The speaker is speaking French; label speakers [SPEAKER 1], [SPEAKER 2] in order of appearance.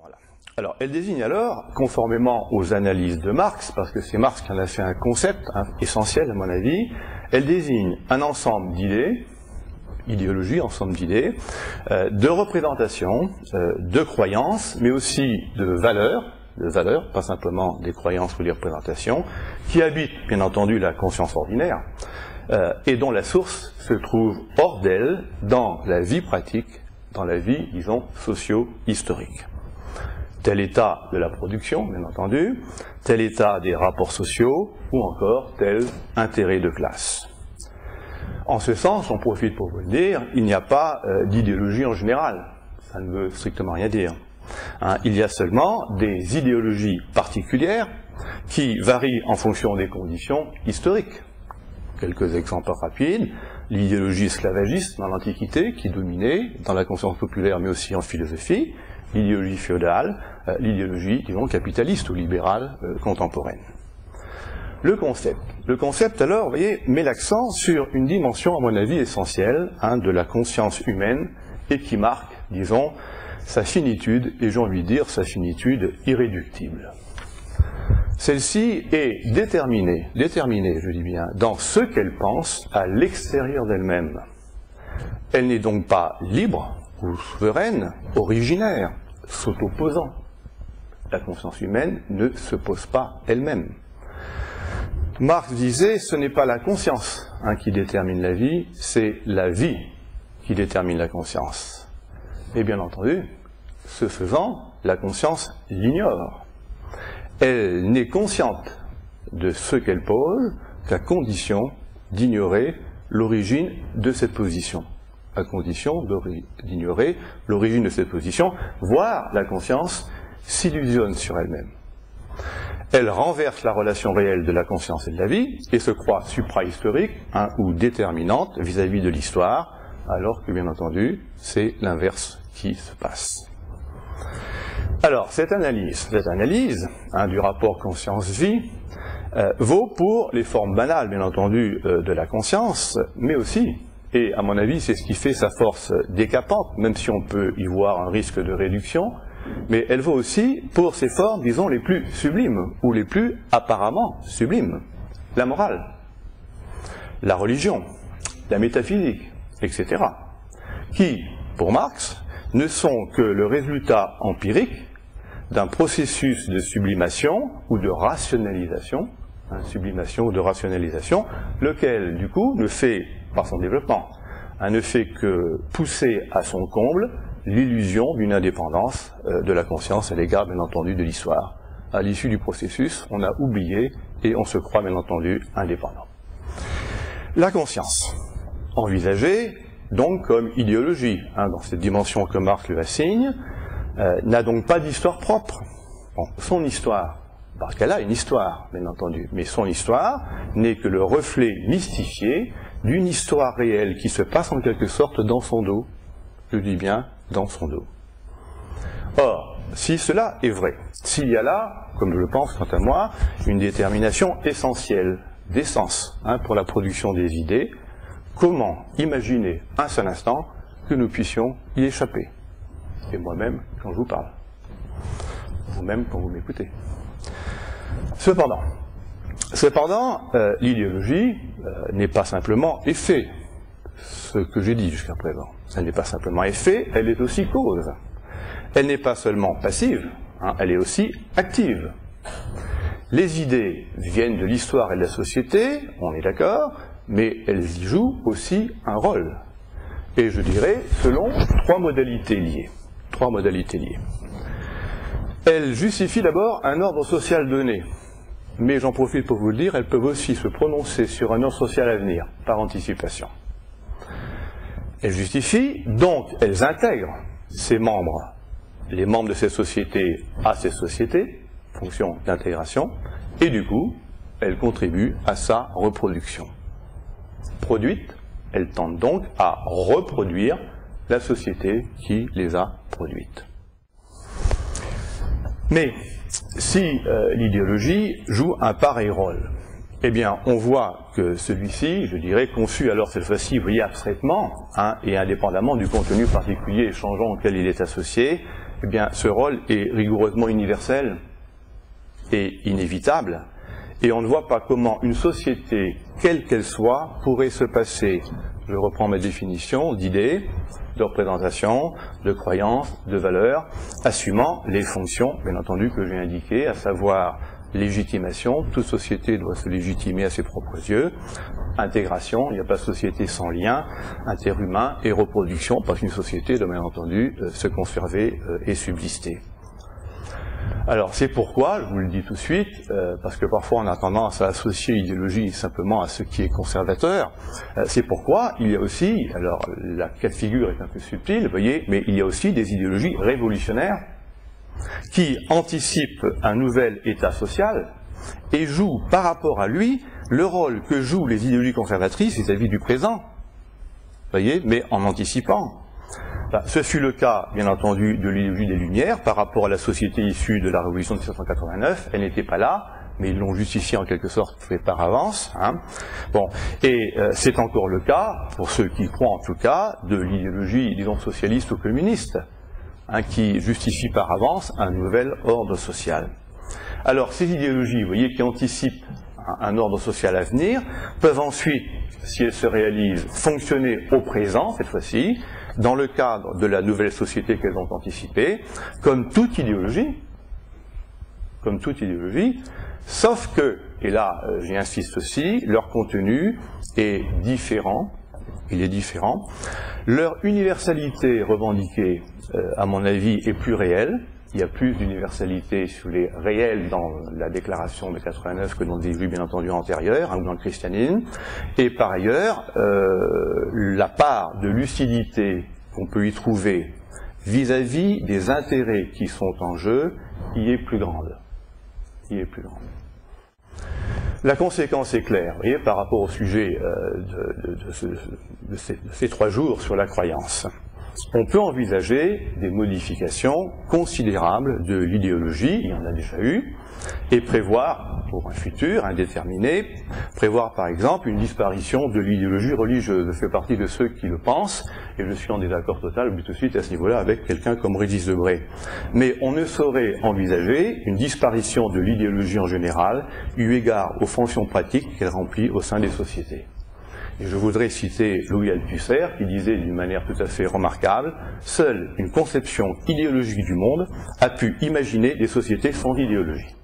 [SPEAKER 1] Voilà. Alors, elle désigne alors, conformément aux analyses de Marx, parce que c'est Marx qui en a fait un concept essentiel à mon avis, elle désigne un ensemble d'idées, idéologie, ensemble d'idées, de représentations, de croyances, mais aussi de valeurs, pas simplement des croyances ou des représentations, qui habitent bien entendu la conscience ordinaire, et dont la source se trouve hors d'elle dans la vie pratique, dans la vie, disons, socio-historique. Tel état de la production, bien entendu, tel état des rapports sociaux, ou encore tel intérêt de classe. En ce sens, on profite pour vous le dire, il n'y a pas d'idéologie en général. Ça ne veut strictement rien dire. Il y a seulement des idéologies particulières qui varient en fonction des conditions historiques. Quelques exemples rapides. L'idéologie esclavagiste dans l'Antiquité qui dominait dans la conscience populaire mais aussi en philosophie. L'idéologie féodale, l'idéologie, disons, capitaliste ou libérale contemporaine. Le concept, alors, vous voyez, met l'accent sur une dimension, à mon avis, essentielle de la conscience humaine et qui marque, disons, sa finitude, et j'ai envie de dire sa finitude irréductible. Celle-ci est déterminée, je dis bien, dans ce qu'elle pense à l'extérieur d'elle-même. Elle n'est donc pas libre ou souveraine, originaire, s'auto-posant. La conscience humaine ne se pose pas elle-même. Marx disait, ce n'est pas la conscience qui détermine la vie, c'est la vie qui détermine la conscience. Et bien entendu, ce faisant, la conscience l'ignore. Elle n'est consciente de ce qu'elle pose qu'à condition d'ignorer l'origine de cette position. À condition d'ignorer l'origine de cette position, voire la conscience s'illusionne sur elle-même. Elle renverse la relation réelle de la conscience et de la vie et se croit suprahistorique ou déterminante vis-à-vis de l'histoire, alors que bien entendu, c'est l'inverse qui se passe. Alors, cette analyse du rapport conscience-vie vaut pour les formes banales, bien entendu, de la conscience, mais aussi, et à mon avis, c'est ce qui fait sa force décapante, même si on peut y voir un risque de réduction, mais elle vaut aussi pour ces formes, disons, les plus sublimes, ou les plus apparemment sublimes. La morale, la religion, la métaphysique, etc. Qui, pour Marx, ne sont que le résultat empirique d'un processus de sublimation ou de rationalisation, lequel, du coup, ne fait, par son développement, ne fait que pousser à son comble l'illusion d'une indépendance de la conscience à l'égard, bien entendu, de l'histoire. À l'issue du processus, on a oublié et on se croit, bien entendu, indépendant. La conscience, envisagée donc comme idéologie, dans cette dimension que Marx lui assigne, n'a donc pas d'histoire propre. Bon, son histoire, parce qu'elle a une histoire, bien entendu, mais son histoire n'est que le reflet mystifié d'une histoire réelle qui se passe en quelque sorte dans son dos. Je dis bien dans son dos. Or, si cela est vrai, s'il y a là, comme je le pense quant à moi, une détermination essentielle d'essence pour la production des idées, comment imaginer un seul instant que nous puissions y échapper? Et moi-même, quand je vous parle. Vous-même, quand vous m'écoutez. Cependant, l'idéologie n'est pas simplement effet, ce que j'ai dit jusqu'à présent. Elle n'est pas simplement effet, elle est aussi cause. Elle n'est pas seulement passive, elle est aussi active. Les idées viennent de l'histoire et de la société, on est d'accord, mais elles y jouent aussi un rôle. Et je dirais, selon trois modalités liées. Elles justifient d'abord un ordre social donné. Mais j'en profite pour vous le dire, elles peuvent aussi se prononcer sur un ordre social à venir, par anticipation. Elles justifient, donc elles intègrent ces membres, les membres de cette société à ces sociétés, fonction d'intégration, et du coup, elles contribuent à sa reproduction. Produites, elles tentent donc à reproduire la société qui les a produites. Mais si l'idéologie joue un pareil rôle, eh bien, on voit que celui-ci, je dirais, conçu alors cette fois-ci, vous voyez, abstraitement, et indépendamment du contenu particulier et changeant auquel il est associé, eh bien, ce rôle est rigoureusement universel et inévitable, et on ne voit pas comment une société, quelle qu'elle soit, pourrait se passer, je reprends ma définition, d'idées, de représentations, de croyances, de valeurs, assumant les fonctions, bien entendu, que j'ai indiquées, à savoir légitimation, toute société doit se légitimer à ses propres yeux, intégration, il n'y a pas de société sans lien, interhumain et reproduction, parce qu'une société doit bien entendu se conserver et subsister. Alors c'est pourquoi, je vous le dis tout de suite, parce que parfois on a tendance à associer idéologie simplement à ce qui est conservateur, c'est pourquoi il y a aussi, alors la cas de figure est un peu subtil, vous voyez, mais il y a aussi des idéologies révolutionnaires qui anticipent un nouvel état social et jouent par rapport à lui le rôle que jouent les idéologies conservatrices vis-à-vis du présent, voyez, mais en anticipant. Ce fut le cas, bien entendu, de l'idéologie des Lumières par rapport à la société issue de la Révolution de 1789. Elle n'était pas là, mais ils l'ont justifié en quelque sorte fait par avance. Hein. Bon, et c'est encore le cas, pour ceux qui croient en tout cas, de l'idéologie, disons, socialiste ou communiste, hein, qui justifie par avance un nouvel ordre social. Alors, ces idéologies, vous voyez, qui anticipent un ordre social à venir, peuvent ensuite, si elles se réalisent, fonctionner au présent, cette fois-ci, dans le cadre de la nouvelle société qu'elles ont anticipée, comme toute idéologie, sauf que, et là j'y insiste aussi, leur contenu est différent, leur universalité revendiquée, à mon avis, est plus réelle. Il y a plus d'universalité sur les réels dans la déclaration de 89 que dans des vues bien entendu antérieures, hein, ou dans le christianisme. Et par ailleurs, la part de lucidité qu'on peut y trouver vis-à-vis des intérêts qui sont en jeu y est plus grande. La conséquence est claire, vous voyez, par rapport au sujet de ces 3 jours sur la croyance. On peut envisager des modifications considérables de l'idéologie, il y en a déjà eu, et prévoir, pour un futur indéterminé, prévoir par exemple une disparition de l'idéologie religieuse. Je fais partie de ceux qui le pensent, et je suis en désaccord total tout de suite à ce niveau-là avec quelqu'un comme Régis Debray. Mais on ne saurait envisager une disparition de l'idéologie en général, eu égard aux fonctions pratiques qu'elle remplit au sein des sociétés. Et je voudrais citer Louis Althusser qui disait d'une manière tout à fait remarquable « Seule une conception idéologique du monde a pu imaginer des sociétés sans idéologie ».